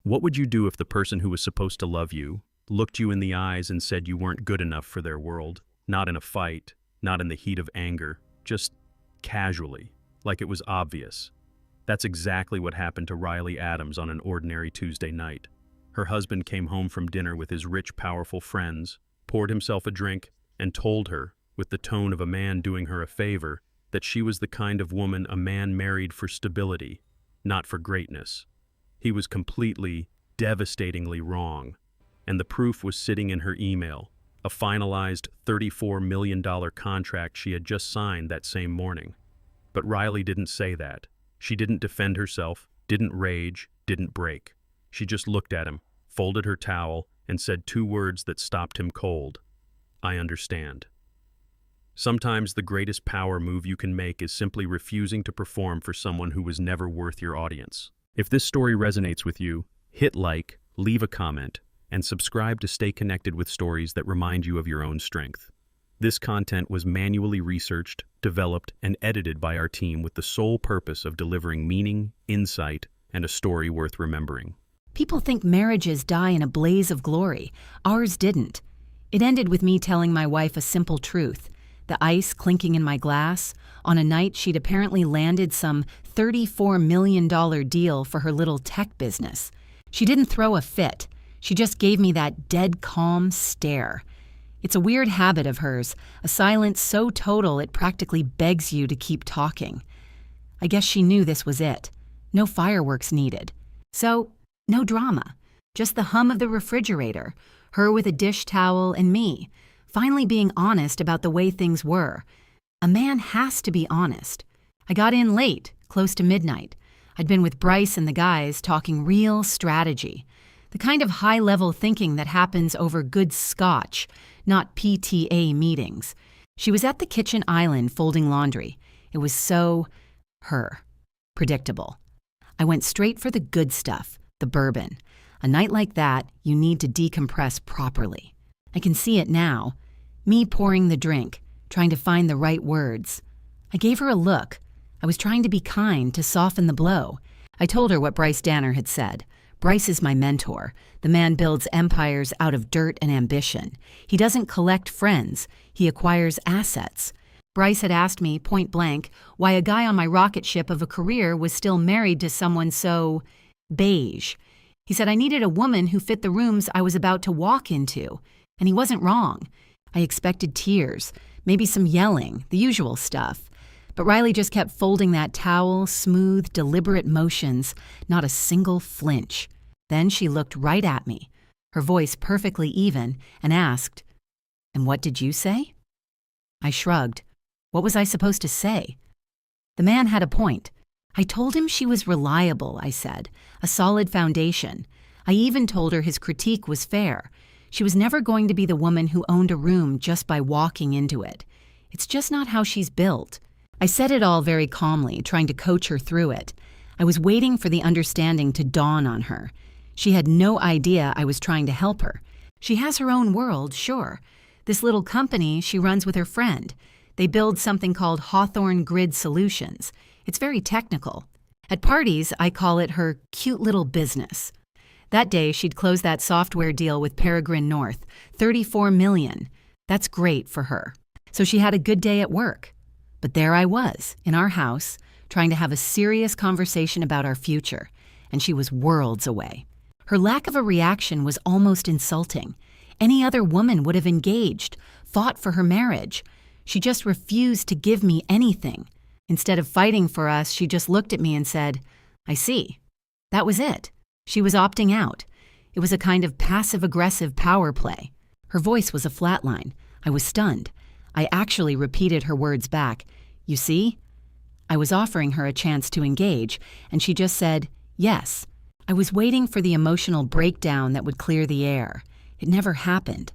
What would you do if the person who was supposed to love you looked you in the eyes and said you weren't good enough for their world? Not in a fight, not in the heat of anger, just casually, like it was obvious. That's exactly what happened to Riley Adams on an ordinary Tuesday night. Her husband came home from dinner with his rich, powerful friends, poured himself a drink, and told her, with the tone of a man doing her a favor, that she was the kind of woman a man married for stability, not for greatness. He was completely, devastatingly wrong, and the proof was sitting in her email, a finalized $34 million contract she had just signed that same morning. But Riley didn't say that. She didn't defend herself, didn't rage, didn't break. She just looked at him, folded her towel, and said two words that stopped him cold. I understand. Sometimes the greatest power move you can make is simply refusing to perform for someone who was never worth your audience. If this story resonates with you, hit like, leave a comment, and subscribe to stay connected with stories that remind you of your own strength. This content was manually researched, developed, and edited by our team with the sole purpose of delivering meaning, insight, and a story worth remembering. People think marriages die in a blaze of glory. Ours didn't. It ended with me telling my wife a simple truth. The ice clinking in my glass, on a night she'd apparently landed some $34 million deal for her little tech business. She didn't throw a fit. She just gave me that dead calm stare. It's a weird habit of hers, a silence so total it practically begs you to keep talking. I guess she knew this was it. No fireworks needed. So, no drama. Just the hum of the refrigerator, her with a dish towel and me, finally being honest about the way things were. A man has to be honest. I got in late, close to midnight. I'd been with Bryce and the guys talking real strategy. The kind of high-level thinking that happens over good scotch, not PTA meetings. She was at the kitchen island folding laundry. It was so her. Predictable. I went straight for the good stuff, the bourbon. A night like that, you need to decompress properly. I can see it now. Me pouring the drink, trying to find the right words. I gave her a look. I was trying to be kind, to soften the blow. I told her what Bryce Danner had said. Bryce is my mentor. The man builds empires out of dirt and ambition. He doesn't collect friends. He acquires assets. Bryce had asked me, point blank, why a guy on my rocket ship of a career was still married to someone so beige. He said I needed a woman who fit the rooms I was about to walk into. And he wasn't wrong. I expected tears, maybe some yelling, the usual stuff. But Riley just kept folding that towel, smooth, deliberate motions, not a single flinch. Then she looked right at me, her voice perfectly even, and asked, "And what did you say?" I shrugged. What was I supposed to say? The man had a point. I told him she was reliable, I said, a solid foundation. I even told her his critique was fair. She was never going to be the woman who owned a room just by walking into it. It's just not how she's built. I said it all very calmly, trying to coach her through it. I was waiting for the understanding to dawn on her. She had no idea I was trying to help her. She has her own world, sure. This little company she runs with her friend. They build something called Hawthorne Grid Solutions. It's very technical. At parties, I call it her cute little business. That day, she'd closed that software deal with Peregrine North, $34 million. That's great for her. So she had a good day at work. But there I was, in our house, trying to have a serious conversation about our future, and she was worlds away. Her lack of a reaction was almost insulting. Any other woman would have engaged, fought for her marriage. She just refused to give me anything. Instead of fighting for us, she just looked at me and said, "I see." That was it. She was opting out. It was a kind of passive-aggressive power play. Her voice was a flatline. I was stunned. I actually repeated her words back. "You see?" I was offering her a chance to engage, and she just said, "Yes." I was waiting for the emotional breakdown that would clear the air. It never happened.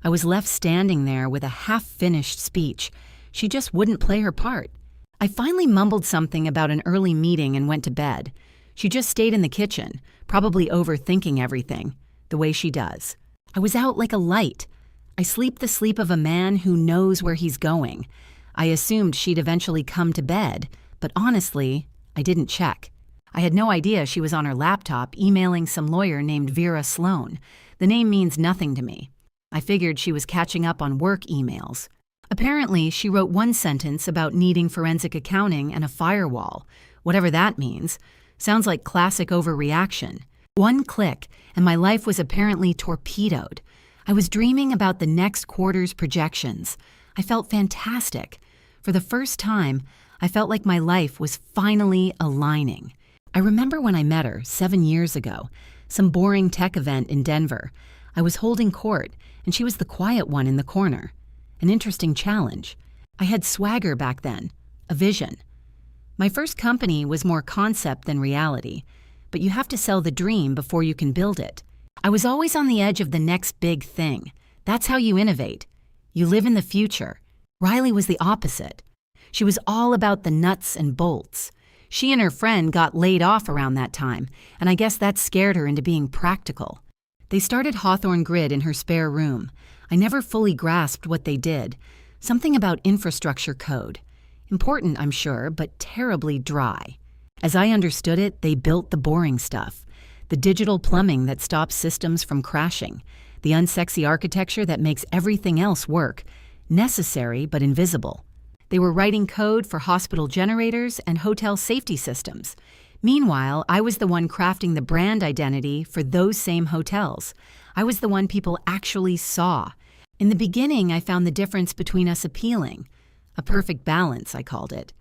I was left standing there with a half-finished speech. She just wouldn't play her part. I finally mumbled something about an early meeting and went to bed. She just stayed in the kitchen, probably overthinking everything, the way she does. I was out like a light. I sleep the sleep of a man who knows where he's going. I assumed she'd eventually come to bed, but honestly, I didn't check. I had no idea she was on her laptop emailing some lawyer named Vera Sloan. The name means nothing to me. I figured she was catching up on work emails. Apparently, she wrote one sentence about needing forensic accounting and a firewall, whatever that means. Sounds like classic overreaction. One click, and my life was apparently torpedoed. I was dreaming about the next quarter's projections. I felt fantastic. For the first time, I felt like my life was finally aligning. I remember when I met her 7 years ago, some boring tech event in Denver. I was holding court, and she was the quiet one in the corner. An interesting challenge. I had swagger back then, a vision. My first company was more concept than reality, but you have to sell the dream before you can build it. I was always on the edge of the next big thing. That's how you innovate. You live in the future. Riley was the opposite. She was all about the nuts and bolts. She and her friend got laid off around that time, and I guess that scared her into being practical. They started Hawthorne Grid in her spare room. I never fully grasped what they did. Something about infrastructure code. Important, I'm sure, but terribly dry. As I understood it, they built the boring stuff. The digital plumbing that stops systems from crashing. The unsexy architecture that makes everything else work. Necessary, but invisible. They were writing code for hospital generators and hotel safety systems. Meanwhile, I was the one crafting the brand identity for those same hotels. I was the one people actually saw. In the beginning, I found the difference between us appealing. A perfect balance, I called it.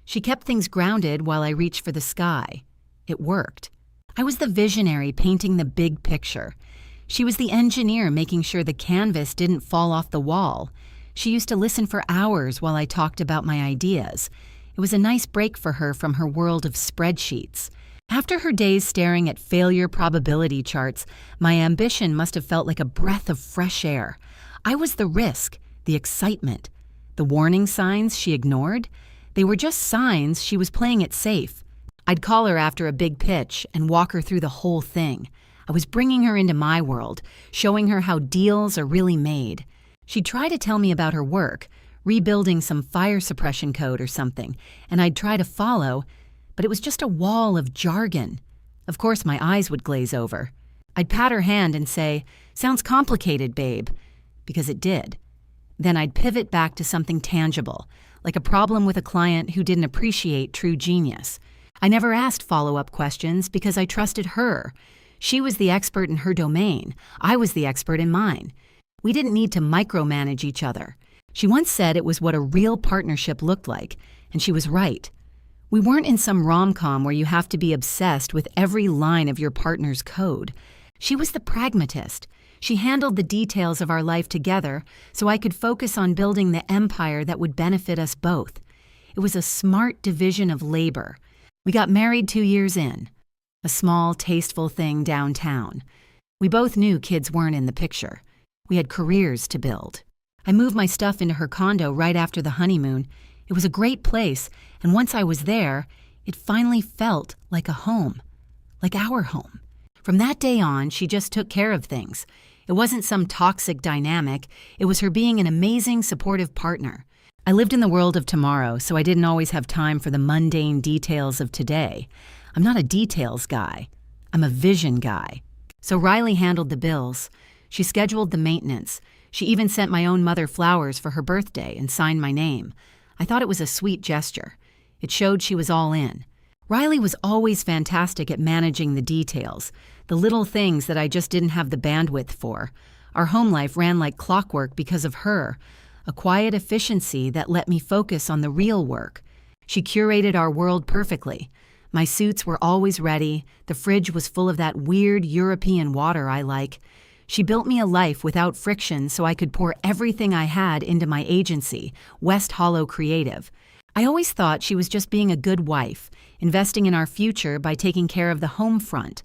She kept things grounded while I reached for the sky. It worked. I was the visionary painting the big picture. She was the engineer making sure the canvas didn't fall off the wall. She used to listen for hours while I talked about my ideas. It was a nice break for her from her world of spreadsheets. After her days staring at failure probability charts, my ambition must have felt like a breath of fresh air. I was the risk, the excitement. The warning signs she ignored? They were just signs she was playing it safe. I'd call her after a big pitch and walk her through the whole thing. I was bringing her into my world, showing her how deals are really made. She'd try to tell me about her work, rebuilding some fire suppression code or something, and I'd try to follow, but it was just a wall of jargon. Of course, my eyes would glaze over. I'd pat her hand and say, "Sounds complicated, babe," because it did. Then I'd pivot back to something tangible, like a problem with a client who didn't appreciate true genius. I never asked follow-up questions because I trusted her. She was the expert in her domain. I was the expert in mine. We didn't need to micromanage each other. She once said it was what a real partnership looked like, and she was right. We weren't in some rom-com where you have to be obsessed with every line of your partner's code. She was the pragmatist. She handled the details of our life together so I could focus on building the empire that would benefit us both. It was a smart division of labor. We got married 2 years in. A small, tasteful thing downtown. We both knew kids weren't in the picture. We had careers to build. I moved my stuff into her condo right after the honeymoon. It was a great place, and once I was there, it finally felt like a home. Like our home. From that day on, she just took care of things. It wasn't some toxic dynamic. It was her being an amazing, supportive partner. I lived in the world of tomorrow, so I didn't always have time for the mundane details of today. I'm not a details guy. I'm a vision guy. So Riley handled the bills. She scheduled the maintenance. She even sent my own mother flowers for her birthday and signed my name. I thought it was a sweet gesture. It showed she was all in. Riley was always fantastic at managing the details, the little things that I just didn't have the bandwidth for. Our home life ran like clockwork because of her, a quiet efficiency that let me focus on the real work. She curated our world perfectly. My suits were always ready. The fridge was full of that weird European water I like. She built me a life without friction so I could pour everything I had into my agency, West Hollow Creative. I always thought she was just being a good wife, investing in our future by taking care of the home front.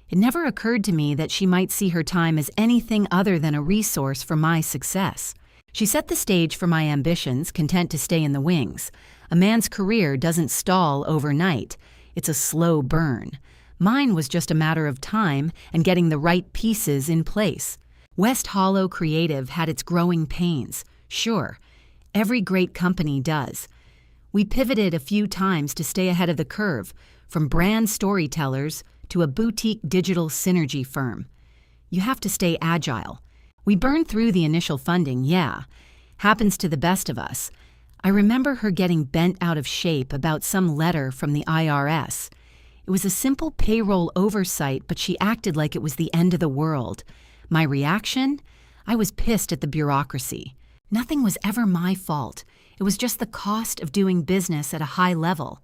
It never occurred to me that she might see her time as anything other than a resource for my success. She set the stage for my ambitions, content to stay in the wings. A man's career doesn't stall overnight. It's a slow burn. Mine was just a matter of time and getting the right pieces in place. West Hollow Creative had its growing pains. Sure, every great company does. We pivoted a few times to stay ahead of the curve, from brand storytellers to a boutique digital synergy firm. You have to stay agile. We burned through the initial funding, yeah. Happens to the best of us. I remember her getting bent out of shape about some letter from the IRS. It was a simple payroll oversight, but she acted like it was the end of the world. My reaction? I was pissed at the bureaucracy. Nothing was ever my fault. It was just the cost of doing business at a high level.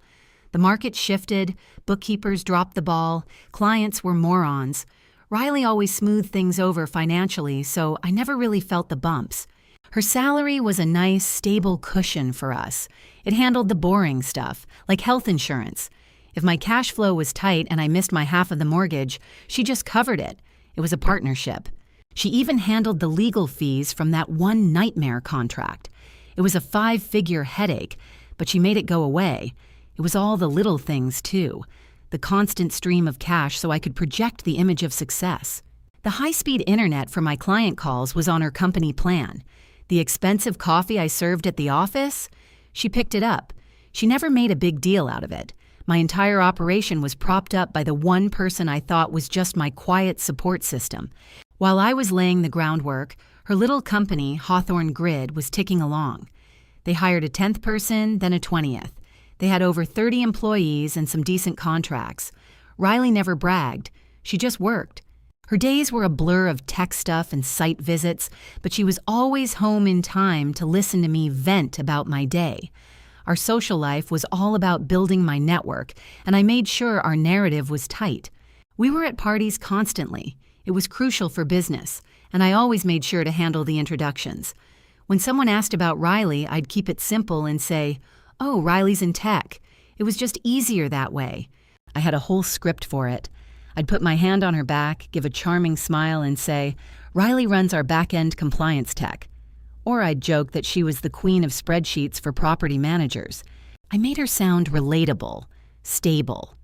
The market shifted, bookkeepers dropped the ball, clients were morons. Riley always smoothed things over financially, so I never really felt the bumps. Her salary was a nice, stable cushion for us. It handled the boring stuff, like health insurance. If my cash flow was tight and I missed my half of the mortgage, she just covered it. It was a partnership. She even handled the legal fees from that one nightmare contract. It was a 5-figure headache, but she made it go away. It was all the little things, too. The constant stream of cash so I could project the image of success. The high-speed internet for my client calls was on her company plan. The expensive coffee I served at the office? She picked it up. She never made a big deal out of it. My entire operation was propped up by the one person I thought was just my quiet support system. While I was laying the groundwork, her little company, Hawthorne Grid, was ticking along. They hired a 10th person, then a 20th. They had over 30 employees and some decent contracts. Riley never bragged. She just worked. Her days were a blur of tech stuff and site visits, but she was always home in time to listen to me vent about my day. Our social life was all about building my network, and I made sure our narrative was tight. We were at parties constantly. It was crucial for business, and I always made sure to handle the introductions. When someone asked about Riley, I'd keep it simple and say, "Oh, Riley's in tech." It was just easier that way. I had a whole script for it. I'd put my hand on her back, give a charming smile, and say, "Riley runs our back-end compliance tech." Or I'd joke that she was the queen of spreadsheets for property managers. I made her sound relatable, stable.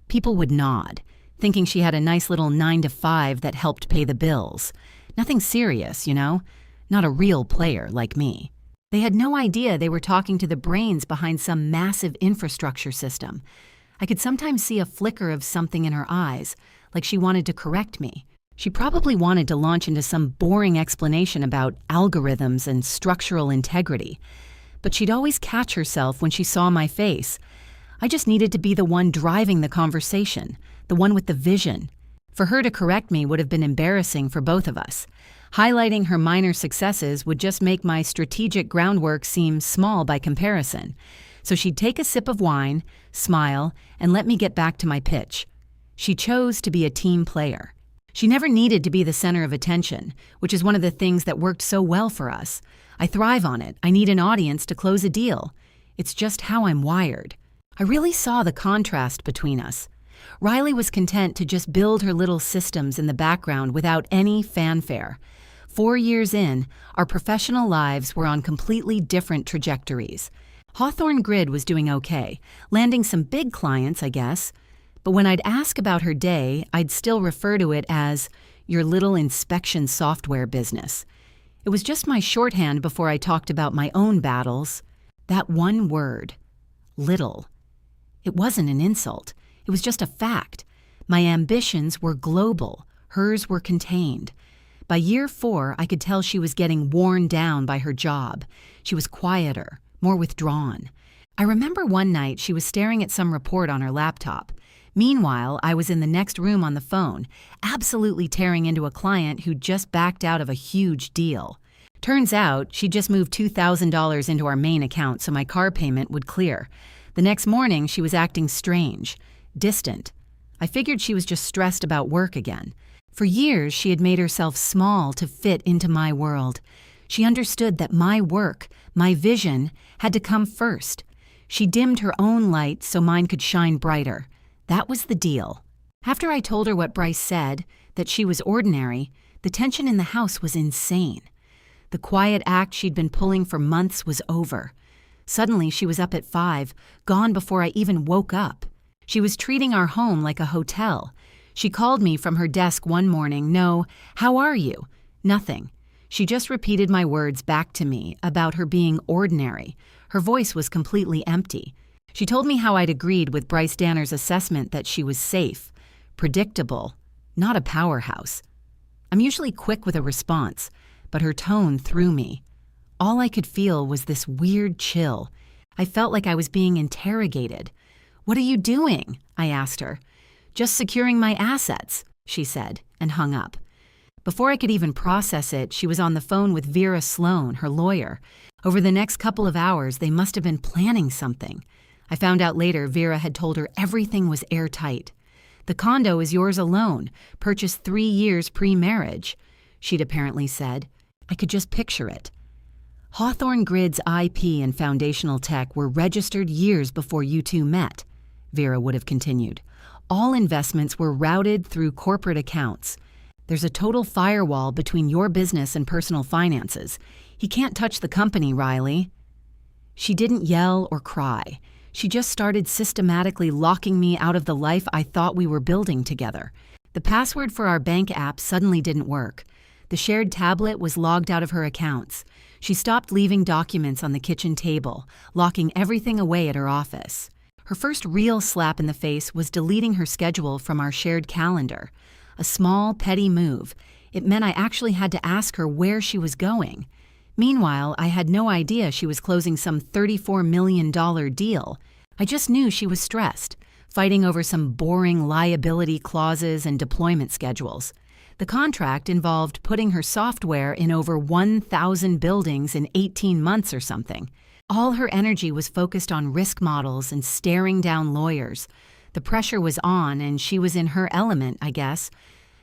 People would nod, thinking she had a nice little 9-to-5 that helped pay the bills. Nothing serious, not a real player like me. They had no idea they were talking to the brains behind some massive infrastructure system. I could sometimes see a flicker of something in her eyes, like she wanted to correct me. She probably wanted to launch into some boring explanation about algorithms and structural integrity. But she'd always catch herself when she saw my face. I just needed to be the one driving the conversation, the one with the vision. For her to correct me would have been embarrassing for both of us. Highlighting her minor successes would just make my strategic groundwork seem small by comparison. So she'd take a sip of wine, smile, and let me get back to my pitch. She chose to be a team player. She never needed to be the center of attention, which is one of the things that worked so well for us. I thrive on it. I need an audience to close a deal. It's just how I'm wired. I really saw the contrast between us. Riley was content to just build her little systems in the background without any fanfare. 4 years in, our professional lives were on completely different trajectories. Hawthorne Grid was doing okay, landing some big clients, I guess. But when I'd ask about her day, I'd still refer to it as your little inspection software business. It was just my shorthand before I talked about my own battles. That one word, little. It wasn't an insult. It was just a fact. My ambitions were global. Hers were contained. By year 4, I could tell she was getting worn down by her job. She was quieter, more withdrawn. I remember one night she was staring at some report on her laptop. Meanwhile, I was in the next room on the phone, absolutely tearing into a client who'd just backed out of a huge deal. Turns out, she'd just moved $2,000 into our main account so my car payment would clear. The next morning, she was acting strange, distant. I figured she was just stressed about work again. For years, she had made herself small to fit into my world. She understood that my work, my vision, had to come first. She dimmed her own light so mine could shine brighter. That was the deal. After I told her what Bryce said, that she was ordinary, the tension in the house was insane. The quiet act she'd been pulling for months was over. Suddenly, she was up at 5, gone before I even woke up. She was treating our home like a hotel. She called me from her desk one morning. No, how are you? Nothing. She just repeated my words back to me about her being ordinary. Her voice was completely empty. She told me how I'd agreed with Bryce Danner's assessment that she was safe, predictable, not a powerhouse. I'm usually quick with a response, but her tone threw me. All I could feel was this weird chill. I felt like I was being interrogated. "What are you doing?" I asked her. "Just securing my assets," she said, and hung up. Before I could even process it, she was on the phone with Vera Sloan, her lawyer. Over the next couple of hours, they must have been planning something. I found out later Vera had told her everything was airtight. "The condo is yours alone, purchased 3 years pre-marriage," she'd apparently said. I could just picture it. "Hawthorne Grid's IP and foundational tech were registered years before you two met," Vera would have continued. "All investments were routed through corporate accounts. There's a total firewall between your business and personal finances. He can't touch the company, Riley." She didn't yell or cry. She just started systematically locking me out of the life I thought we were building together. The password for our bank app suddenly didn't work. The shared tablet was logged out of her accounts. She stopped leaving documents on the kitchen table, locking everything away at her office. Her first real slap in the face was deleting her schedule from our shared calendar. A small, petty move. It meant I actually had to ask her where she was going. Meanwhile, I had no idea she was closing some $34 million deal. I just knew she was stressed, fighting over some boring liability clauses and deployment schedules. The contract involved putting her software in over 1,000 buildings in 18 months or something. All her energy was focused on risk models and staring down lawyers. The pressure was on, and she was in her element, I guess.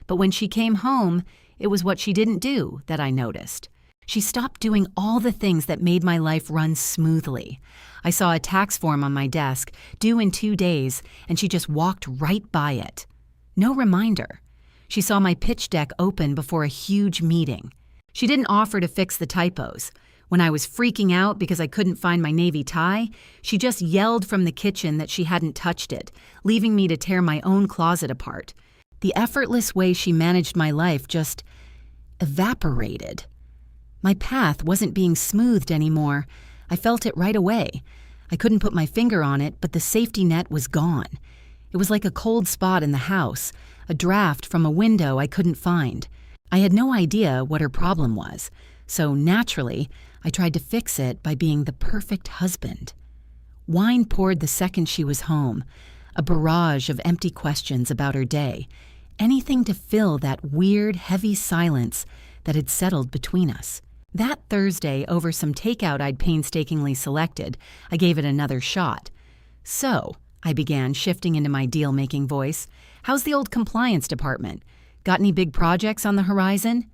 But when she came home, it was what she didn't do that I noticed. She stopped doing all the things that made my life run smoothly. I saw a tax form on my desk, due in 2 days, and she just walked right by it. No reminder. She saw my pitch deck open before a huge meeting. She didn't offer to fix the typos. When I was freaking out because I couldn't find my navy tie, she just yelled from the kitchen that she hadn't touched it, leaving me to tear my own closet apart. The effortless way she managed my life just evaporated. My path wasn't being smoothed anymore. I felt it right away. I couldn't put my finger on it, but the safety net was gone. It was like a cold spot in the house, a draft from a window I couldn't find. I had no idea what her problem was, so naturally, I tried to fix it by being the perfect husband. Wine poured the second she was home, a barrage of empty questions about her day, anything to fill that weird, heavy silence that had settled between us. That Thursday, over some takeout I'd painstakingly selected, I gave it another shot. "So," I began, shifting into my deal-making voice, "how's the old compliance department? Got any big projects on the horizon?"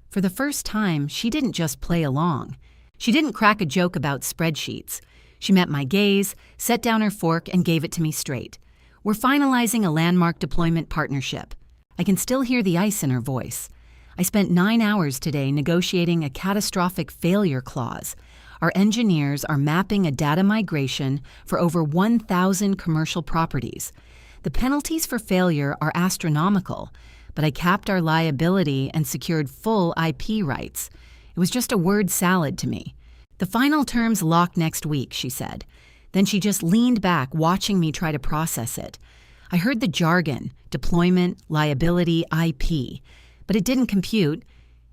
For the first time, she didn't just play along. She didn't crack a joke about spreadsheets. She met my gaze, set down her fork, and gave it to me straight. "We're finalizing a landmark deployment partnership." I can still hear the ice in her voice. "I spent 9 hours today negotiating a catastrophic failure clause. Our engineers are mapping a data migration for over 1,000 commercial properties. The penalties for failure are astronomical, but I capped our liability and secured full IP rights. It was just a word salad to me. The final terms lock next week," she said. Then she just leaned back, watching me try to process it. I heard the jargon, deployment, liability, IP. But it didn't compute.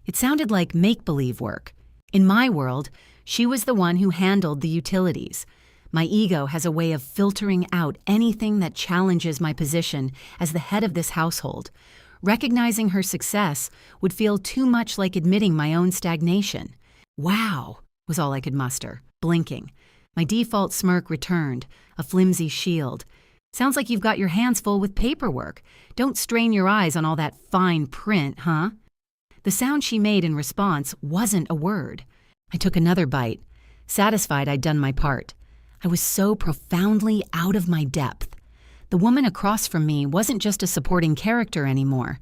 It sounded like make-believe work. In my world, she was the one who handled the utilities. My ego has a way of filtering out anything that challenges my position as the head of this household. Recognizing her success would feel too much like admitting my own stagnation. "Wow," was all I could muster, blinking. My default smirk returned, a flimsy shield. "Sounds like you've got your hands full with paperwork. Don't strain your eyes on all that fine print, huh?" The sound she made in response wasn't a word. I took another bite, satisfied I'd done my part. I was so profoundly out of my depth. The woman across from me wasn't just a supporting character anymore.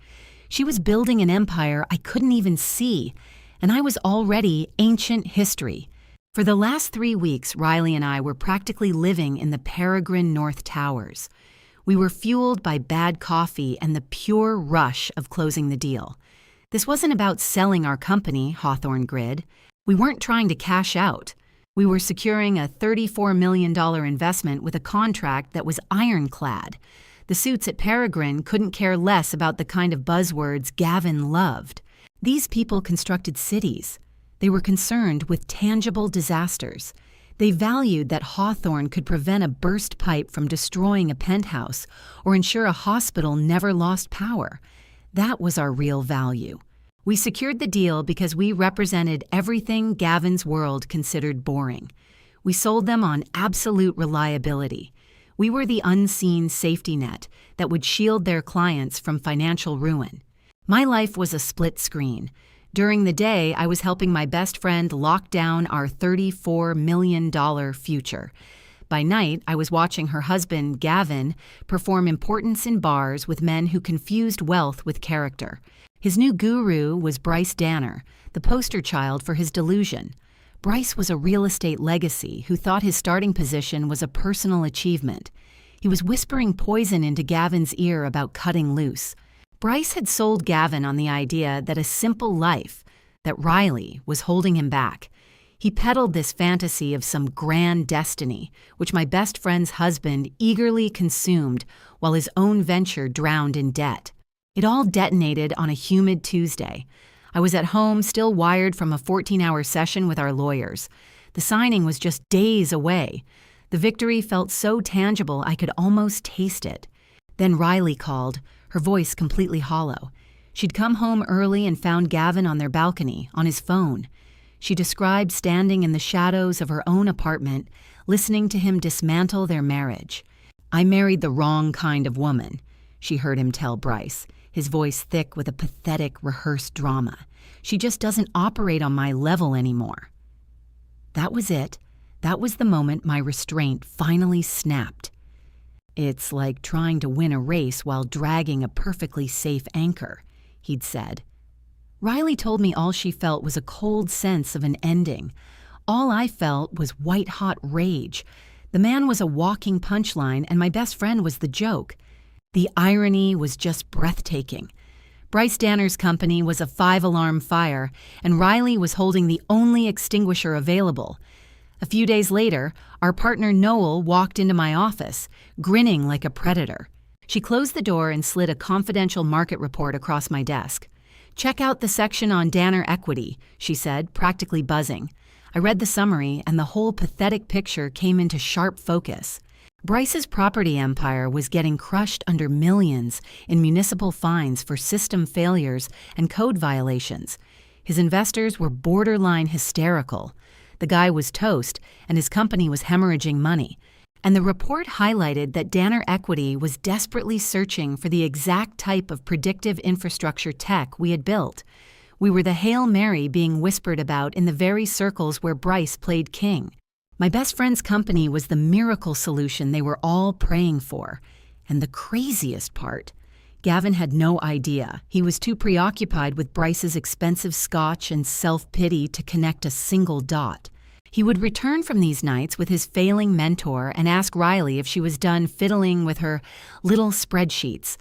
She was building an empire I couldn't even see, and I was already ancient history. For the last 3 weeks, Riley and I were practically living in the Peregrine North Towers. We were fueled by bad coffee and the pure rush of closing the deal. This wasn't about selling our company, Hawthorne Grid. We weren't trying to cash out. We were securing a $34 million investment with a contract that was ironclad. The suits at Peregrine couldn't care less about the kind of buzzwords Gavin loved. These people constructed cities. They were concerned with tangible disasters. They valued that Hawthorne could prevent a burst pipe from destroying a penthouse or ensure a hospital never lost power. That was our real value. We secured the deal because we represented everything Gavin's world considered boring. We sold them on absolute reliability. We were the unseen safety net that would shield their clients from financial ruin. My life was a split screen. During the day, I was helping my best friend lock down our $34 million future. By night, I was watching her husband, Gavin, perform importance in bars with men who confused wealth with character. His new guru was Bryce Danner, the poster child for his delusion. Bryce was a real estate legacy who thought his starting position was a personal achievement. He was whispering poison into Gavin's ear about cutting loose. Bryce had sold Gavin on the idea that a simple life, that Riley, was holding him back. He peddled this fantasy of some grand destiny, which my best friend's husband eagerly consumed while his own venture drowned in debt. It all detonated on a humid Tuesday. I was at home, still wired from a 14-hour session with our lawyers. The signing was just days away. The victory felt so tangible I could almost taste it. Then Riley called, her voice completely hollow. She'd come home early and found Gavin on their balcony, on his phone. She described standing in the shadows of her own apartment, listening to him dismantle their marriage. "I married the wrong kind of woman," she heard him tell Bryce, his voice thick with a pathetic, rehearsed drama. "She just doesn't operate on my level anymore." That was it. That was the moment my restraint finally snapped. "It's like trying to win a race while dragging a perfectly safe anchor," he'd said. Riley told me all she felt was a cold sense of an ending. All I felt was white-hot rage. The man was a walking punchline, and my best friend was the joke. The irony was just breathtaking. Bryce Danner's company was a 5-alarm fire, and Riley was holding the only extinguisher available. A few days later, our partner Noel walked into my office, grinning like a predator. She closed the door and slid a confidential market report across my desk. "Check out the section on Danner equity," she said, practically buzzing. I read the summary, and the whole pathetic picture came into sharp focus. Bryce's property empire was getting crushed under millions in municipal fines for system failures and code violations. His investors were borderline hysterical. The guy was toast, and his company was hemorrhaging money. And the report highlighted that Danner Equity was desperately searching for the exact type of predictive infrastructure tech we had built. We were the Hail Mary being whispered about in the very circles where Bryce played king. My best friend's company was the miracle solution they were all praying for. And the craziest part, Gavin had no idea. He was too preoccupied with Bryce's expensive scotch and self-pity to connect a single dot. He would return from these nights with his failing mentor and ask Riley if she was done fiddling with her little spreadsheets.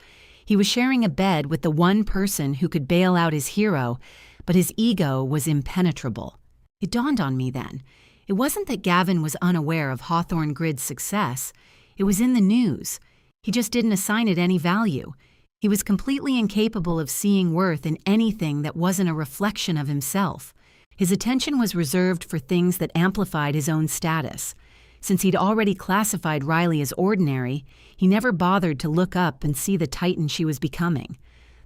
He was sharing a bed with the one person who could bail out his hero, but his ego was impenetrable. It dawned on me then. It wasn't that Gavin was unaware of Hawthorne Grid's success. It was in the news. He just didn't assign it any value. He was completely incapable of seeing worth in anything that wasn't a reflection of himself. His attention was reserved for things that amplified his own status. Since he'd already classified Riley as ordinary, he never bothered to look up and see the titan she was becoming.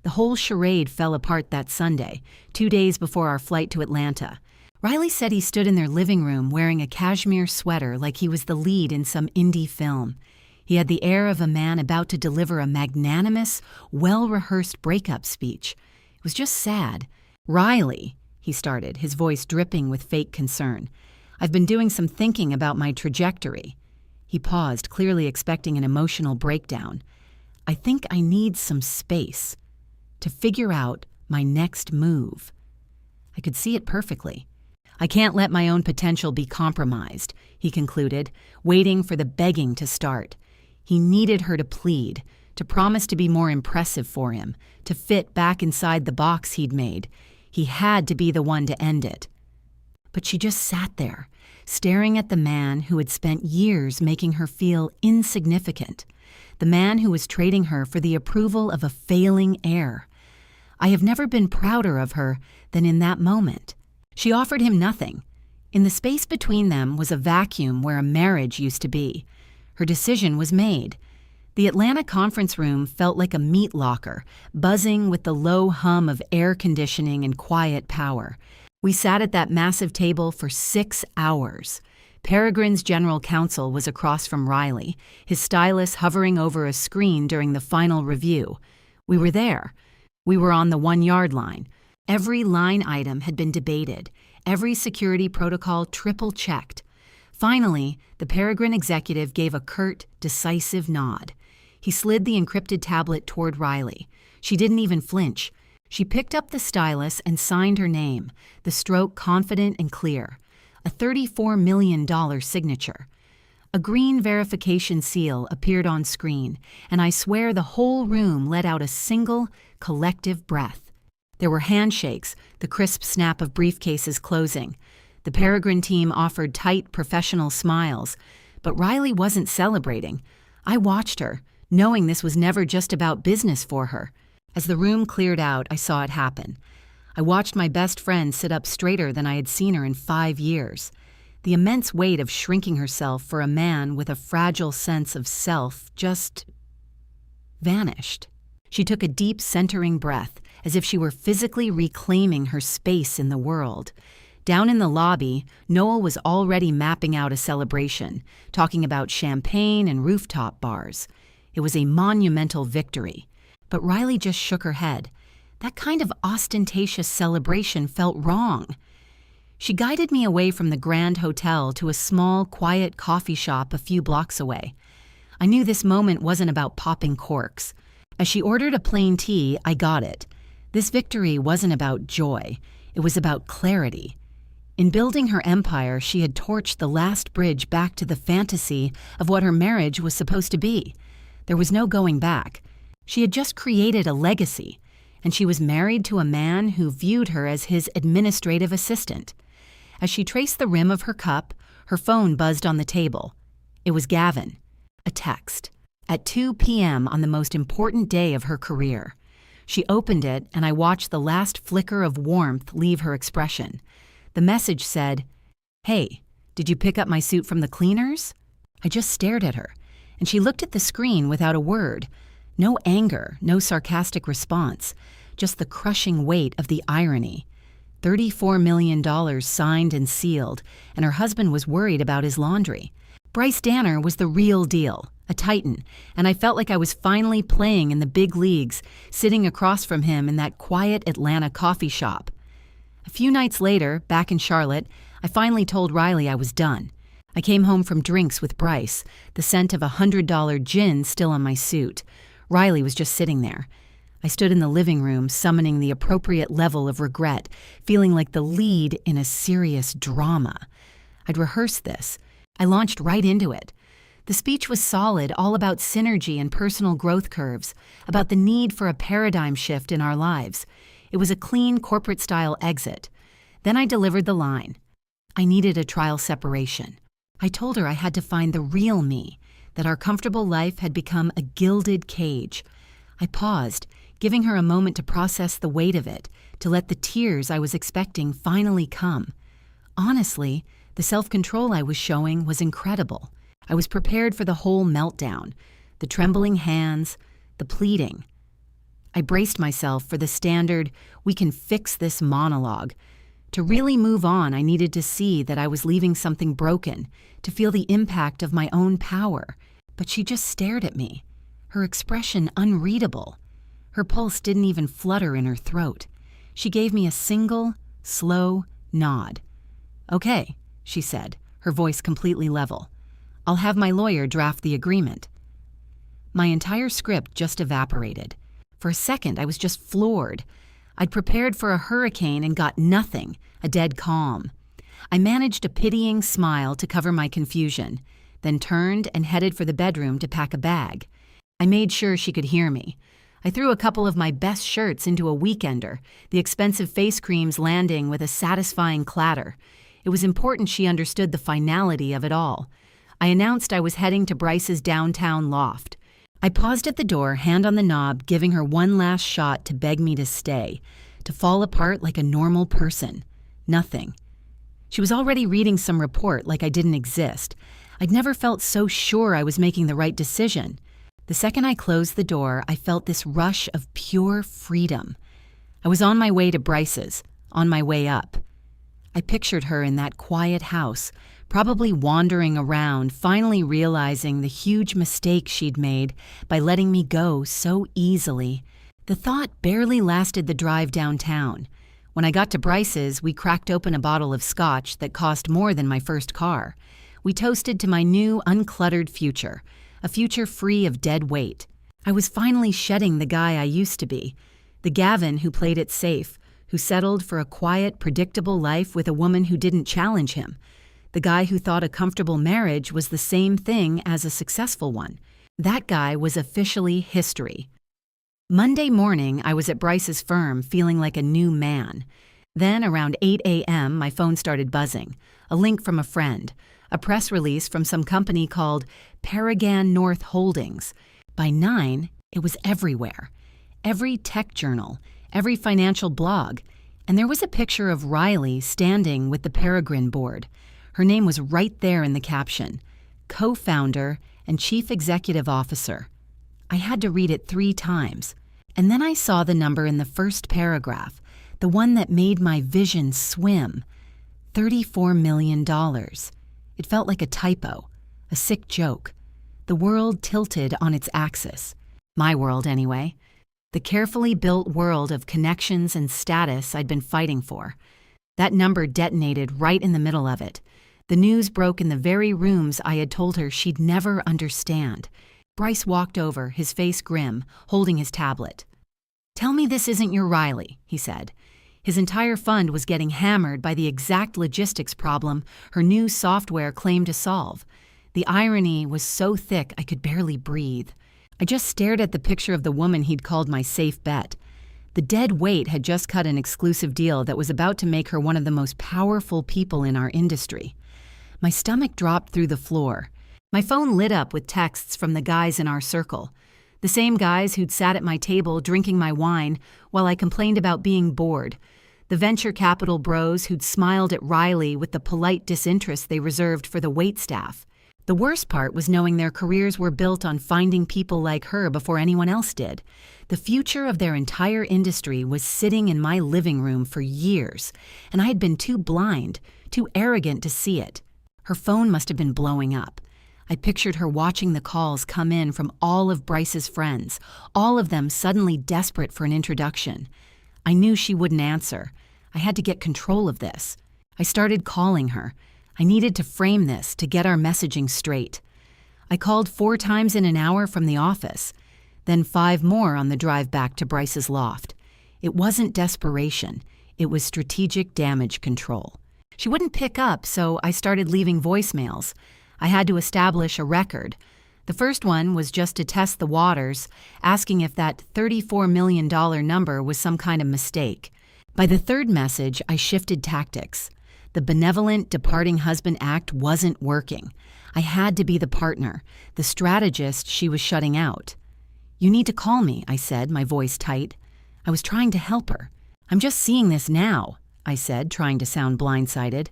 The whole charade fell apart that Sunday, 2 days before our flight to Atlanta. Riley said he stood in their living room wearing a cashmere sweater like he was the lead in some indie film. He had the air of a man about to deliver a magnanimous, well-rehearsed breakup speech. It was just sad. "Riley," he started, his voice dripping with fake concern. "I've been doing some thinking about my trajectory." He paused, clearly expecting an emotional breakdown. "I think I need some space to figure out my next move." I could see it perfectly. "I can't let my own potential be compromised," he concluded, waiting for the begging to start. He needed her to plead, to promise to be more impressive for him, to fit back inside the box he'd made. He had to be the one to end it. But she just sat there staring at the man who had spent years making her feel insignificant, the man who was trading her for the approval of a failing heir. I have never been prouder of her than in that moment. She offered him nothing. In the space between them was a vacuum where a marriage used to be. Her decision was made. The Atlanta conference room felt like a meat locker, buzzing with the low hum of air conditioning and quiet power. We sat at that massive table for 6 hours. Peregrine's general counsel was across from Riley, his stylus hovering over a screen during the final review. We were there. We were on the 1-yard line. Every line item had been debated, every security protocol triple-checked. Finally, the Peregrine executive gave a curt, decisive nod. He slid the encrypted tablet toward Riley. She didn't even flinch. She picked up the stylus and signed her name, the stroke confident and clear. A $34 million signature. A green verification seal appeared on screen, and I swear the whole room let out a single, collective breath. There were handshakes, the crisp snap of briefcases closing. The Peregrine team offered tight, professional smiles, but Riley wasn't celebrating. I watched her, knowing this was never just about business for her. As the room cleared out, I saw it happen. I watched my best friend sit up straighter than I had seen her in 5 years. The immense weight of shrinking herself for a man with a fragile sense of self just vanished. She took a deep, centering breath, as if she were physically reclaiming her space in the world. Down in the lobby, Noel was already mapping out a celebration, talking about champagne and rooftop bars. It was a monumental victory. But Riley just shook her head. That kind of ostentatious celebration felt wrong. She guided me away from the Grand Hotel to a small, quiet coffee shop a few blocks away. I knew this moment wasn't about popping corks. As she ordered a plain tea, I got it. This victory wasn't about joy. It was about clarity. In building her empire, she had torched the last bridge back to the fantasy of what her marriage was supposed to be. There was no going back. She had just created a legacy, and she was married to a man who viewed her as his administrative assistant. As she traced the rim of her cup, her phone buzzed on the table. It was Gavin. A text. At 2 p.m. on the most important day of her career. She opened it, and I watched the last flicker of warmth leave her expression. The message said, "Hey, did you pick up my suit from the cleaners?" I just stared at her, and she looked at the screen without a word. No anger, no sarcastic response, just the crushing weight of the irony. $34 million signed and sealed, and her husband was worried about his laundry. Bryce Danner was the real deal, a titan, and I felt like I was finally playing in the big leagues, sitting across from him in that quiet Atlanta coffee shop. A few nights later, back in Charlotte, I finally told Riley I was done. I came home from drinks with Bryce, the scent of $100 gin still on my suit. Riley was just sitting there. I stood in the living room, summoning the appropriate level of regret, feeling like the lead in a serious drama. I'd rehearsed this. I launched right into it. The speech was solid, all about synergy and personal growth curves, about the need for a paradigm shift in our lives. It was a clean corporate-style exit. Then I delivered the line. I needed a trial separation. I told her I had to find the real me, that our comfortable life had become a gilded cage. I paused, giving her a moment to process the weight of it, to let the tears I was expecting finally come. Honestly, the self-control I was showing was incredible. I was prepared for the whole meltdown, the trembling hands, the pleading. I braced myself for the standard, "we can fix this" monologue. To really move on, I needed to see that I was leaving something broken, to feel the impact of my own power. But she just stared at me, her expression unreadable. Her pulse didn't even flutter in her throat. She gave me a single, slow nod. "Okay," she said, her voice completely level. "I'll have my lawyer draft the agreement." My entire script just evaporated. For a second, I was just floored. I'd prepared for a hurricane and got nothing, a dead calm. I managed a pitying smile to cover my confusion, then turned and headed for the bedroom to pack a bag. I made sure she could hear me. I threw a couple of my best shirts into a weekender, the expensive face creams landing with a satisfying clatter. It was important she understood the finality of it all. I announced I was heading to Bryce's downtown loft. I paused at the door, hand on the knob, giving her one last shot to beg me to stay, to fall apart like a normal person. Nothing. She was already reading some report like I didn't exist. I'd never felt so sure I was making the right decision. The second I closed the door, I felt this rush of pure freedom. I was on my way to Bryce's, on my way up. I pictured her in that quiet house, probably wandering around, finally realizing the huge mistake she'd made by letting me go so easily. The thought barely lasted the drive downtown. When I got to Bryce's, we cracked open a bottle of scotch that cost more than my first car. We toasted to my new, uncluttered future, a future free of dead weight. I was finally shedding the guy I used to be, the Gavin who played it safe, who settled for a quiet, predictable life with a woman who didn't challenge him, the guy who thought a comfortable marriage was the same thing as a successful one. That guy was officially history. Monday morning, I was at Bryce's firm feeling like a new man. Then, around 8 a.m., my phone started buzzing. A link from a friend. A press release from some company called Paragon North Holdings. By 9, it was everywhere. Every tech journal, every financial blog. And there was a picture of Riley standing with the Peregrine board. Her name was right there in the caption. Co-founder and chief executive officer. I had to read it 3 times. And then I saw the number in the first paragraph, the one that made my vision swim. $34 million. It felt like a typo, a sick joke. The world tilted on its axis. My world, anyway. The carefully built world of connections and status I'd been fighting for. That number detonated right in the middle of it. The news broke in the very rooms I had told her she'd never understand. Bryce walked over, his face grim, holding his tablet. "Tell me this isn't your Riley," he said. His entire fund was getting hammered by the exact logistics problem her new software claimed to solve. The irony was so thick I could barely breathe. I just stared at the picture of the woman he'd called my safe bet. The dead weight had just cut an exclusive deal that was about to make her one of the most powerful people in our industry. My stomach dropped through the floor. My phone lit up with texts from the guys in our circle. The same guys who'd sat at my table drinking my wine while I complained about being bored. The venture capital bros who'd smiled at Riley with the polite disinterest they reserved for the waitstaff. The worst part was knowing their careers were built on finding people like her before anyone else did. The future of their entire industry was sitting in my living room for years, and I had been too blind, too arrogant to see it. Her phone must have been blowing up. I pictured her watching the calls come in from all of Bryce's friends, all of them suddenly desperate for an introduction. I knew she wouldn't answer. I had to get control of this. I started calling her. I needed to frame this to get our messaging straight. I called 4 times in an hour from the office, then 5 more on the drive back to Bryce's loft. It wasn't desperation. It was strategic damage control. She wouldn't pick up, so I started leaving voicemails. I had to establish a record. The first one was just to test the waters, asking if that $34 million number was some kind of mistake. By the third message, I shifted tactics. The benevolent departing husband act wasn't working. I had to be the partner, the strategist she was shutting out. "You need to call me," I said, my voice tight. I was trying to help her. "I'm just seeing this now," I said, trying to sound blindsided.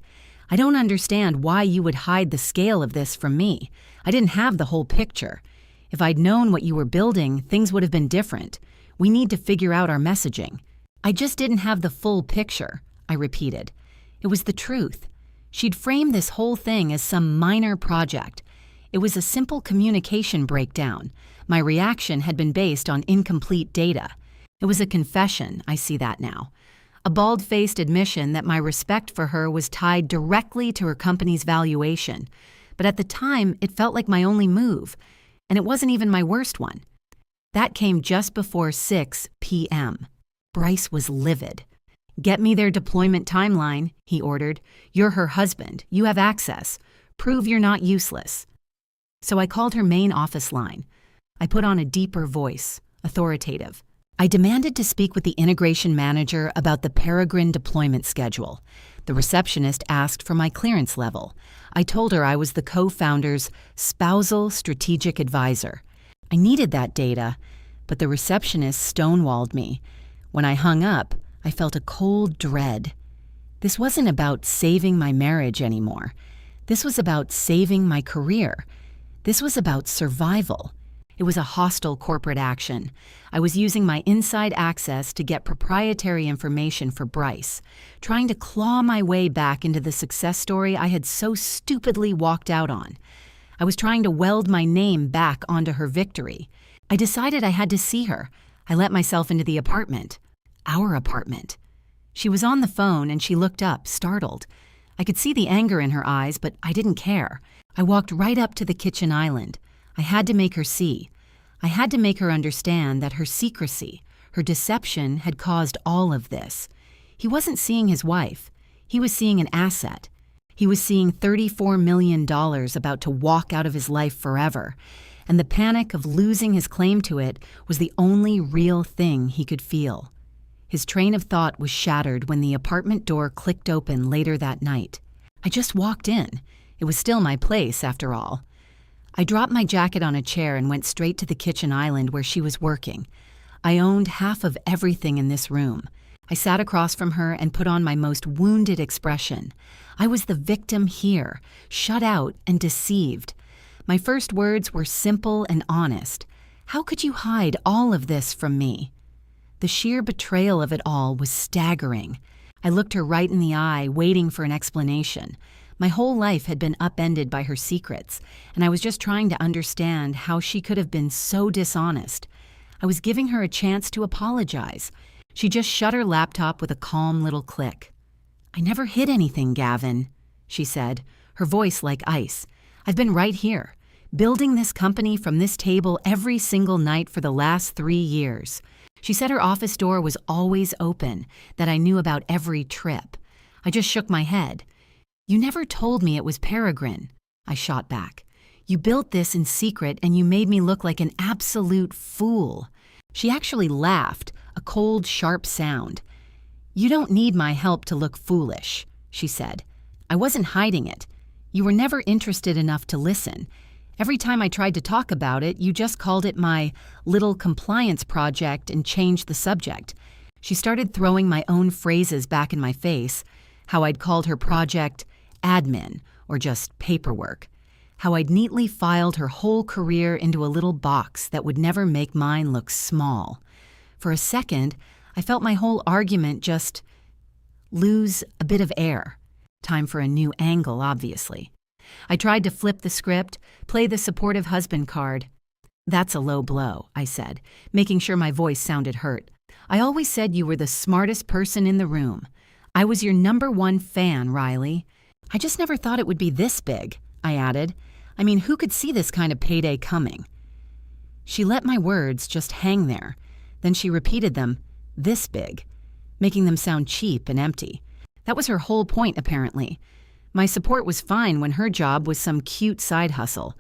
"I don't understand why you would hide the scale of this from me. I didn't have the whole picture. If I'd known what you were building, things would have been different. We need to figure out our messaging." "I just didn't have the full picture," I repeated. It was the truth. She'd framed this whole thing as some minor project. It was a simple communication breakdown. My reaction had been based on incomplete data. It was a confession, I see that now. A bald-faced admission that my respect for her was tied directly to her company's valuation. But at the time, it felt like my only move. And it wasn't even my worst one. That came just before 6 p.m. Bryce was livid. "Get me their deployment timeline," he ordered. "You're her husband. You have access. Prove you're not useless." So I called her main office line. I put on a deeper voice, authoritative. I demanded to speak with the integration manager about the Peregrine deployment schedule. The receptionist asked for my clearance level. I told her I was the co-founder's spousal strategic advisor. I needed that data, but the receptionist stonewalled me. When I hung up, I felt a cold dread. This wasn't about saving my marriage anymore. This was about saving my career. This was about survival. It was a hostile corporate action. I was using my inside access to get proprietary information for Bryce, trying to claw my way back into the success story I had so stupidly walked out on. I was trying to weld my name back onto her victory. I decided I had to see her. I let myself into the apartment. Our apartment. She was on the phone and she looked up, startled. I could see the anger in her eyes, but I didn't care. I walked right up to the kitchen island. I had to make her see. I had to make her understand that her secrecy, her deception had caused all of this. He wasn't seeing his wife. He was seeing an asset. He was seeing $34 million about to walk out of his life forever, and the panic of losing his claim to it was the only real thing he could feel. His train of thought was shattered when the apartment door clicked open later that night. I just walked in. It was still my place, after all. I dropped my jacket on a chair and went straight to the kitchen island where she was working. I owned half of everything in this room. I sat across from her and put on my most wounded expression. I was the victim here, shut out and deceived. My first words were simple and honest. How could you hide all of this from me? The sheer betrayal of it all was staggering. I looked her right in the eye, waiting for an explanation. My whole life had been upended by her secrets, and I was just trying to understand how she could have been so dishonest. I was giving her a chance to apologize. She just shut her laptop with a calm little click. "I never hid anything, Gavin," she said, her voice like ice. "I've been right here, building this company from this table every single night for the last 3 years." She said her office door was always open, that I knew about every trip. I just shook my head. "You never told me it was Peregrine," I shot back. "You built this in secret and you made me look like an absolute fool." She actually laughed, a cold, sharp sound. "You don't need my help to look foolish," she said. "I wasn't hiding it. You were never interested enough to listen. Every time I tried to talk about it, you just called it my little compliance project and changed the subject." She started throwing my own phrases back in my face, how I'd called her project admin or just paperwork, how I'd neatly filed her whole career into a little box that would never make mine look small. For a second, I felt my whole argument just lose a bit of air. Time for a new angle, obviously. I tried to flip the script, play the supportive husband card. "That's a low blow," I said, making sure my voice sounded hurt. "I always said you were the smartest person in the room. I was your #1 fan, Riley. I just never thought it would be this big," I added. "I mean, who could see this kind of payday coming?" She let my words just hang there. Then she repeated them, "this big," making them sound cheap and empty. That was her whole point, apparently. My support was fine when her job was some cute side hustle.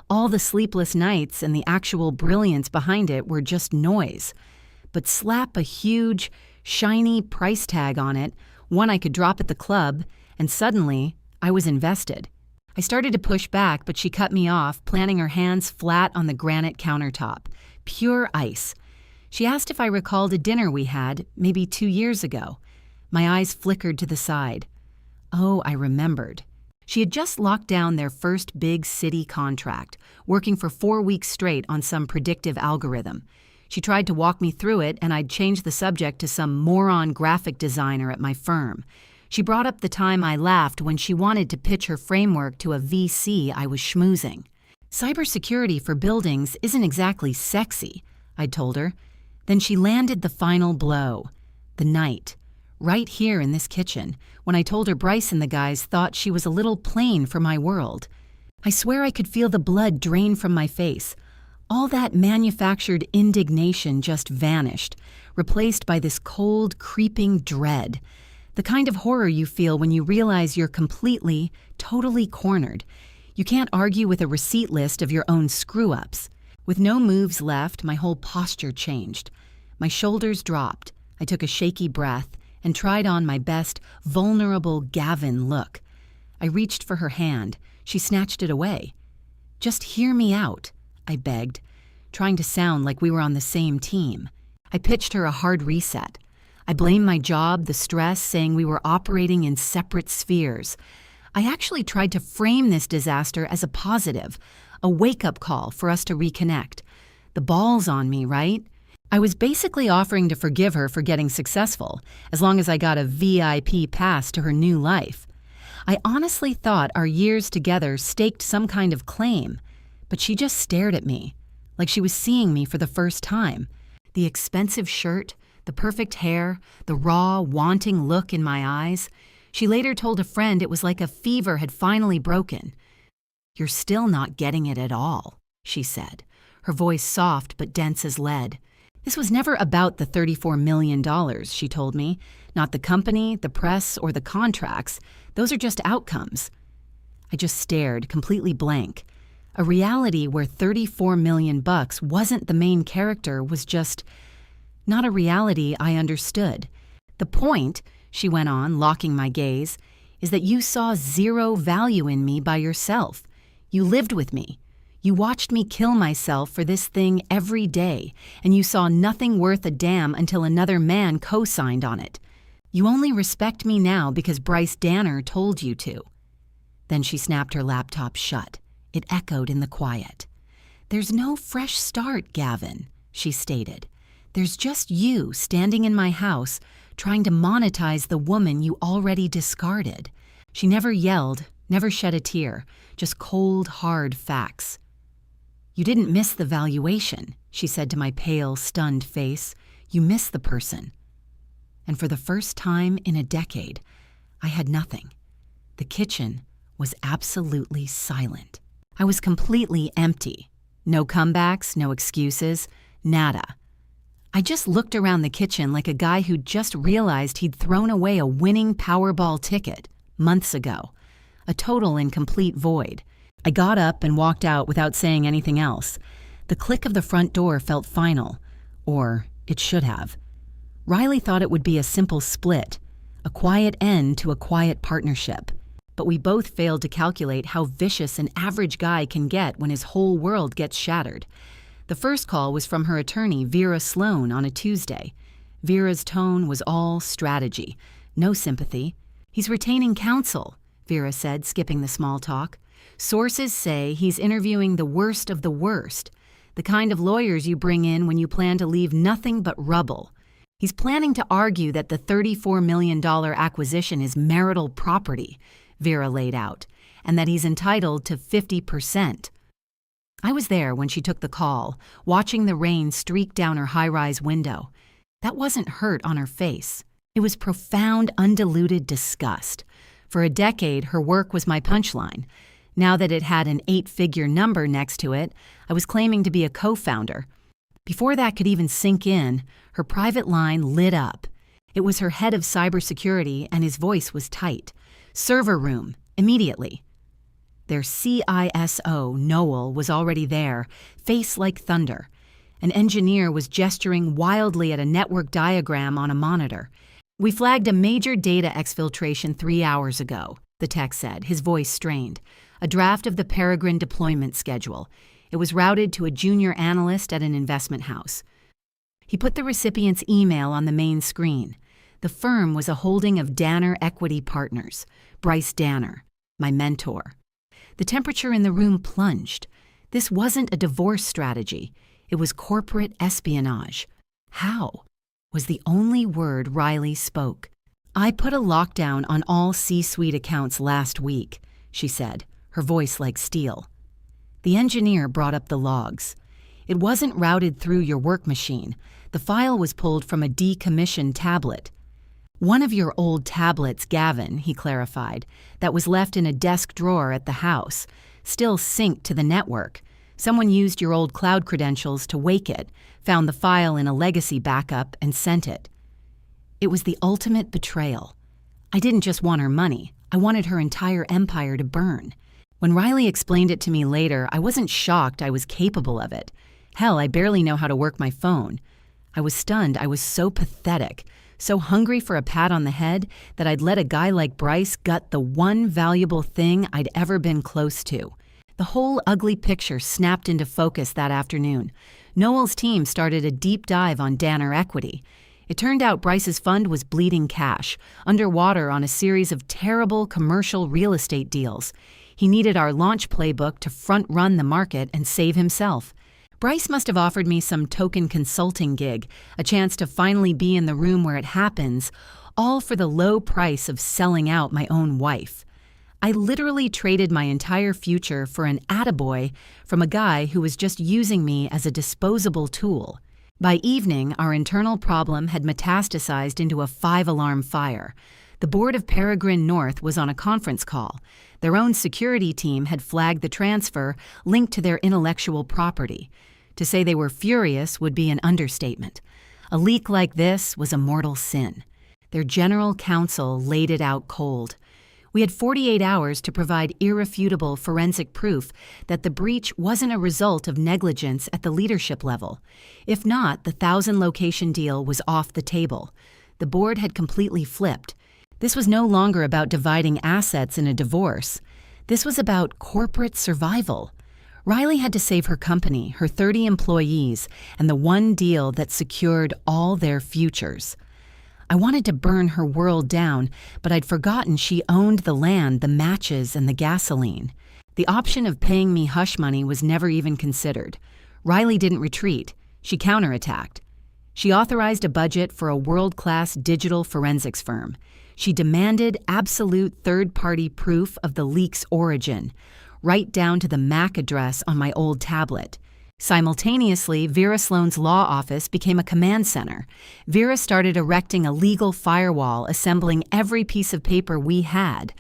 All the sleepless nights and the actual brilliance behind it were just noise. But slap a huge, shiny price tag on it, one I could drop at the club, and suddenly I was invested. I started to push back, but she cut me off, planting her hands flat on the granite countertop. Pure ice. She asked if I recalled a dinner we had, maybe 2 years ago. My eyes flickered to the side. Oh, I remembered. She had just locked down their first big city contract, working for 4 weeks straight on some predictive algorithm. She tried to walk me through it, and I'd changed the subject to some moron graphic designer at my firm. She brought up the time I laughed when she wanted to pitch her framework to a VC I was schmoozing. "Cybersecurity for buildings isn't exactly sexy," I'd told her. Then she landed the final blow. The night. Right here in this kitchen, when I told her Bryce and the guys thought she was a little plain for my world. I swear I could feel the blood drain from my face. All that manufactured indignation just vanished, replaced by this cold, creeping dread. The kind of horror you feel when you realize you're completely, totally cornered. You can't argue with a receipt list of your own screw-ups. With no moves left, my whole posture changed. My shoulders dropped. I took a shaky breath and tried on my best vulnerable Gavin look. I reached for her hand. She snatched it away. "Just hear me out," I begged, trying to sound like we were on the same team. I pitched her a hard reset. I blamed my job, the stress, saying we were operating in separate spheres. I actually tried to frame this disaster as a positive, a wake-up call for us to reconnect. The ball's on me, right? I was basically offering to forgive her for getting successful, as long as I got a VIP pass to her new life. I honestly thought our years together staked some kind of claim, but she just stared at me, like she was seeing me for the first time. The expensive shirt, the perfect hair, the raw, wanting look in my eyes. She later told a friend it was like a fever had finally broken. "You're still not getting it at all," she said, her voice soft but dense as lead. This was never about the $34 million, she told me. Not the company, the press, or the contracts. Those are just outcomes. I just stared, completely blank. A reality where $34 million wasn't the main character was just not a reality I understood. "The point," she went on, locking my gaze, "is that you saw zero value in me by yourself. You lived with me. You watched me kill myself for this thing every day, and you saw nothing worth a damn until another man co-signed on it. You only respect me now because Bryce Danner told you to." Then she snapped her laptop shut. It echoed in the quiet. "There's no fresh start, Gavin," she stated. "There's just you standing in my house trying to monetize the woman you already discarded." She never yelled, never shed a tear, just cold, hard facts. "You didn't miss the valuation," she said to my pale, stunned face. "You missed the person." And for the first time in a decade, I had nothing. The kitchen was absolutely silent. I was completely empty. No comebacks, no excuses, nada. I just looked around the kitchen like a guy who'd just realized he'd thrown away a winning Powerball ticket months ago. A total and complete void. I got up and walked out without saying anything else. The click of the front door felt final. Or it should have. Riley thought it would be a simple split, a quiet end to a quiet partnership. But we both failed to calculate how vicious an average guy can get when his whole world gets shattered. The first call was from her attorney, Vera Sloan, on a Tuesday. Vera's tone was all strategy, no sympathy. "He's retaining counsel," Vera said, skipping the small talk. "Sources say he's interviewing the worst of the worst, the kind of lawyers you bring in when you plan to leave nothing but rubble. He's planning to argue that the $34 million acquisition is marital property," Vera laid out, "and that he's entitled to 50%. I was there when she took the call, watching the rain streak down her high-rise window. That wasn't hurt on her face. It was profound, undiluted disgust. For a decade, her work was my punchline. Now that it had an 8-figure number next to it, I was claiming to be a co-founder. Before that could even sink in, her private line lit up. It was her head of cybersecurity, and his voice was tight. "Server room, immediately." Their CISO, Noel, was already there, face like thunder. An engineer was gesturing wildly at a network diagram on a monitor. "We flagged a major data exfiltration 3 hours ago," the tech said, his voice strained. "A draft of the Peregrine deployment schedule. It was routed to a junior analyst at an investment house." He put the recipient's email on the main screen. The firm was a holding of Danner Equity Partners, Bryce Danner, my mentor. The temperature in the room plunged. This wasn't a divorce strategy. It was corporate espionage. "How?" was the only word Riley spoke. "I put a lockdown on all C-suite accounts last week," she said, her voice like steel. The engineer brought up the logs. "It wasn't routed through your work machine. The file was pulled from a decommissioned tablet." "One of your old tablets, Gavin," he clarified, "that was left in a desk drawer at the house, still synced to the network. Someone used your old cloud credentials to wake it, found the file in a legacy backup, and sent it." It was the ultimate betrayal. I didn't just want her money. I wanted her entire empire to burn. When Riley explained it to me later, I wasn't shocked I was capable of it. Hell, I barely know how to work my phone. I was stunned. I was so pathetic, so hungry for a pat on the head that I'd let a guy like Bryce gut the one valuable thing I'd ever been close to. The whole ugly picture snapped into focus that afternoon. Noel's team started a deep dive on Danner Equity. It turned out Bryce's fund was bleeding cash, underwater on a series of terrible commercial real estate deals. He needed our launch playbook to front-run the market and save himself. Bryce must have offered me some token consulting gig, a chance to finally be in the room where it happens, all for the low price of selling out my own wife. I literally traded my entire future for an attaboy from a guy who was just using me as a disposable tool. By evening, our internal problem had metastasized into a 5-alarm fire. The board of Peregrine North was on a conference call. Their own security team had flagged the transfer linked to their intellectual property. To say they were furious would be an understatement. A leak like this was a mortal sin. Their general counsel laid it out cold. We had 48 hours to provide irrefutable forensic proof that the breach wasn't a result of negligence at the leadership level. If not, the 1,000-location deal was off the table. The board had completely flipped. This was no longer about dividing assets in a divorce. This was about corporate survival. Riley had to save her company, her 30 employees, and the one deal that secured all their futures. I wanted to burn her world down, but I'd forgotten she owned the land, the matches, and the gasoline. The option of paying me hush money was never even considered. Riley didn't retreat. She counterattacked. She authorized a budget for a world-class digital forensics firm. She demanded absolute third-party proof of the leak's origin, right down to the MAC address on my old tablet. Simultaneously, Vera Sloan's law office became a command center. Vera started erecting a legal firewall, assembling every piece of paper we had.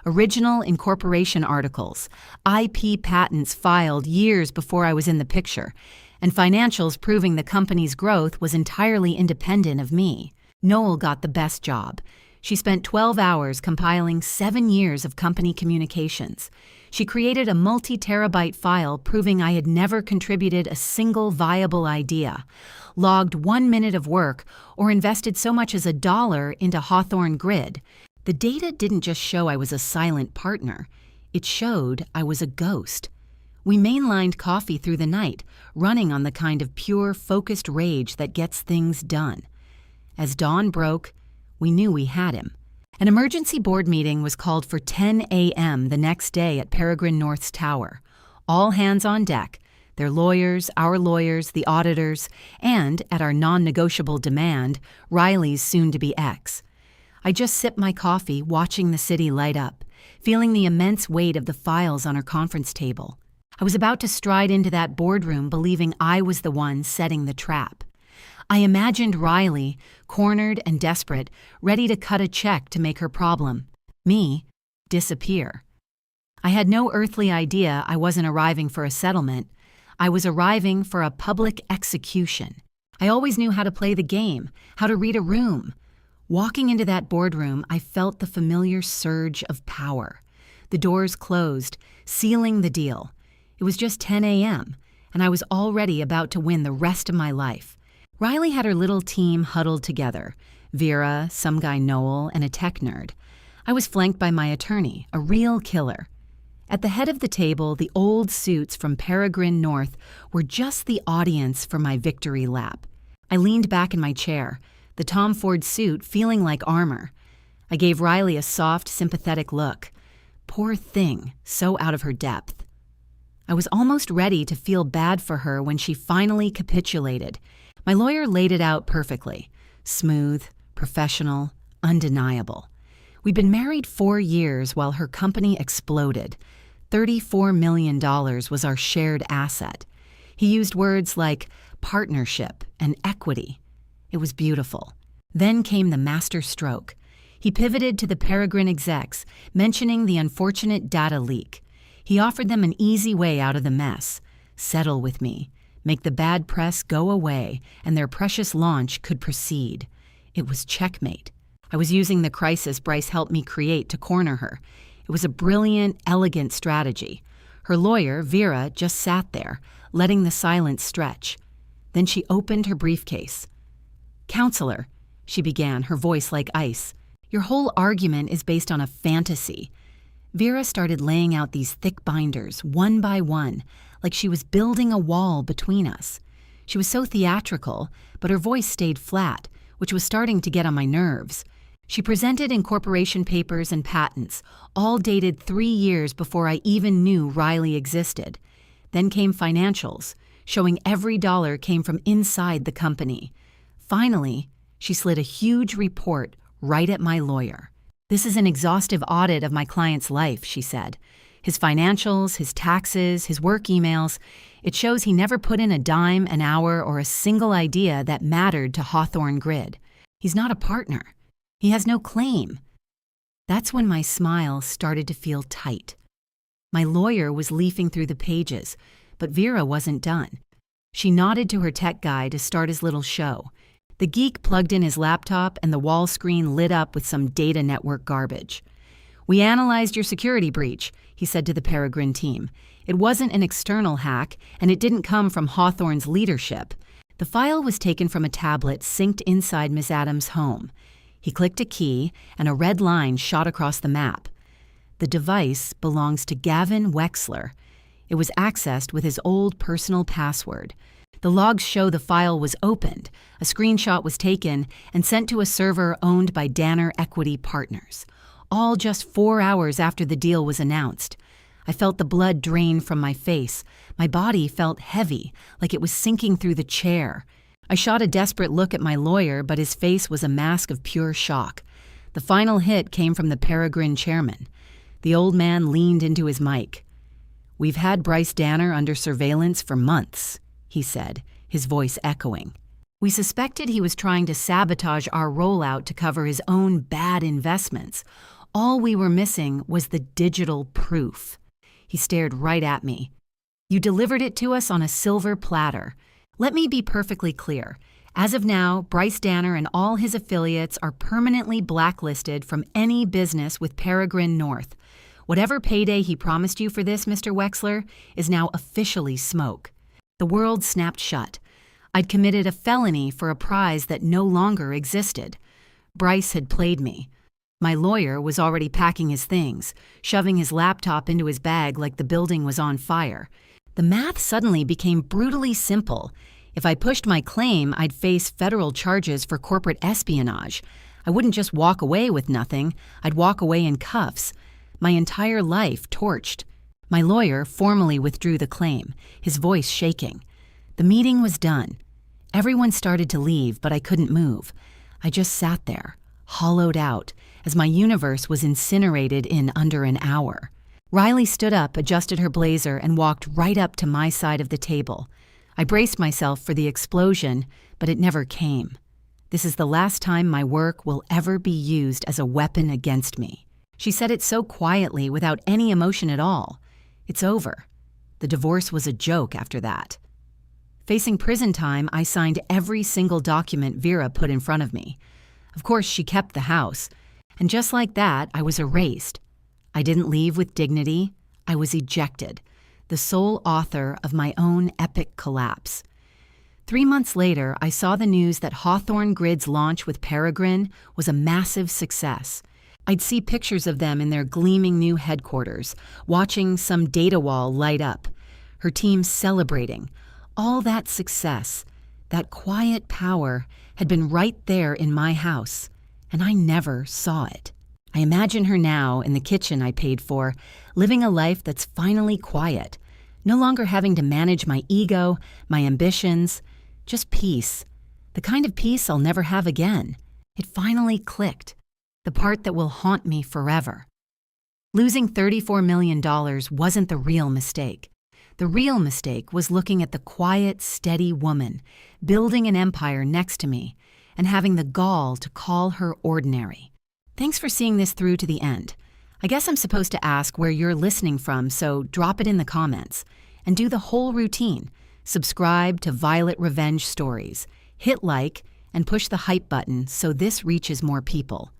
Original incorporation articles, IP patents filed years before I was in the picture, and financials proving the company's growth was entirely independent of me. Noel got the best job. She spent 12 hours compiling 7 years of company communications. She created a multi-terabyte file proving I had never contributed a single viable idea, logged 1 minute of work, or invested so much as $1 into Hawthorne Grid. The data didn't just show I was a silent partner. It showed I was a ghost. We mainlined coffee through the night, running on the kind of pure, focused rage that gets things done. As dawn broke, we knew we had him. An emergency board meeting was called for 10 a.m. the next day at Peregrine North's tower. All hands on deck, their lawyers, our lawyers, the auditors, and, at our non-negotiable demand, Riley's soon-to-be ex. I just sipped my coffee, watching the city light up, feeling the immense weight of the files on her conference table. I was about to stride into that boardroom believing I was the one setting the trap. I imagined Riley, cornered and desperate, ready to cut a check to make her problem, me, disappear. I had no earthly idea I wasn't arriving for a settlement. I was arriving for a public execution. I always knew how to play the game, how to read a room. Walking into that boardroom, I felt the familiar surge of power. The doors closed, sealing the deal. It was just 10 a.m., and I was already about to win the rest of my life. Riley had her little team huddled together, Vera, some guy Noel, and a tech nerd. I was flanked by my attorney, a real killer. At the head of the table, the old suits from Peregrine North were just the audience for my victory lap. I leaned back in my chair, the Tom Ford suit feeling like armor. I gave Riley a soft, sympathetic look. Poor thing, so out of her depth. I was almost ready to feel bad for her when she finally capitulated. My lawyer laid it out perfectly. Smooth, professional, undeniable. We'd been married 4 years while her company exploded. $34 million was our shared asset. He used words like partnership and equity. It was beautiful. Then came the master stroke. He pivoted to the Peregrine execs, mentioning the unfortunate data leak. He offered them an easy way out of the mess. Settle with me. Make the bad press go away, and their precious launch could proceed. It was checkmate. I was using the crisis Bryce helped me create to corner her. It was a brilliant, elegant strategy. Her lawyer, Vera, just sat there, letting the silence stretch. Then she opened her briefcase. "Counselor," she began, her voice like ice, "your whole argument is based on a fantasy." Vera started laying out these thick binders, one by one, like she was building a wall between us. She was so theatrical, but her voice stayed flat, which was starting to get on my nerves. She presented incorporation papers and patents, all dated 3 years before I even knew Riley existed. Then came financials, showing every dollar came from inside the company. Finally, she slid a huge report right at my lawyer. "This is an exhaustive audit of my client's life," she said. "His financials, his taxes, his work emails. It shows he never put in a dime, an hour, or a single idea that mattered to Hawthorne Grid. He's not a partner. He has no claim." That's when my smile started to feel tight. My lawyer was leafing through the pages, but Vera wasn't done. She nodded to her tech guy to start his little show. The geek plugged in his laptop and the wall screen lit up with some data network garbage. "We analyzed your security breach," he said to the Peregrine team. "It wasn't an external hack, and it didn't come from Hawthorne's leadership." The file was taken from a tablet synced inside Miss Adams' home. He clicked a key, and a red line shot across the map. The device belongs to Gavin Wexler. It was accessed with his old personal password. The logs show the file was opened, a screenshot was taken, and sent to a server owned by Danner Equity Partners, all just 4 hours after the deal was announced. I felt the blood drain from my face. My body felt heavy, like it was sinking through the chair. I shot a desperate look at my lawyer, but his face was a mask of pure shock. The final hit came from the Peregrine chairman. The old man leaned into his mic. "We've had Bryce Danner under surveillance for months," he said, his voice echoing. "We suspected he was trying to sabotage our rollout to cover his own bad investments. All we were missing was the digital proof." He stared right at me. "You delivered it to us on a silver platter. Let me be perfectly clear. As of now, Bryce Danner and all his affiliates are permanently blacklisted from any business with Peregrine North. Whatever payday he promised you for this, Mr. Wexler, is now officially smoke." The world snapped shut. I'd committed a felony for a prize that no longer existed. Bryce had played me. My lawyer was already packing his things, shoving his laptop into his bag like the building was on fire. The math suddenly became brutally simple. If I pushed my claim, I'd face federal charges for corporate espionage. I wouldn't just walk away with nothing. I'd walk away in cuffs. My entire life torched. My lawyer formally withdrew the claim, his voice shaking. The meeting was done. Everyone started to leave, but I couldn't move. I just sat there, hollowed out, as my universe was incinerated in under an hour. Riley stood up, adjusted her blazer, and walked right up to my side of the table. I braced myself for the explosion, but it never came. "This is the last time my work will ever be used as a weapon against me." She said it so quietly, without any emotion at all. It's over. The divorce was a joke after that. Facing prison time, I signed every single document Vera put in front of me. Of course, she kept the house. And just like that, I was erased. I didn't leave with dignity. I was ejected, the sole author of my own epic collapse. 3 months later, I saw the news that Hawthorne Grid's launch with Peregrine was a massive success. I'd see pictures of them in their gleaming new headquarters, watching some data wall light up, her team celebrating. All that success, that quiet power, had been right there in my house, and I never saw it. I imagine her now in the kitchen I paid for, living a life that's finally quiet, no longer having to manage my ego, my ambitions, just peace, the kind of peace I'll never have again. It finally clicked, the part that will haunt me forever. Losing $34 million wasn't the real mistake. The real mistake was looking at the quiet, steady woman, building an empire next to me, and having the gall to call her ordinary. Thanks for seeing this through to the end. I guess I'm supposed to ask where you're listening from, so drop it in the comments. And do the whole routine. Subscribe to Violet Revenge Stories, hit like, and push the hype button so this reaches more people.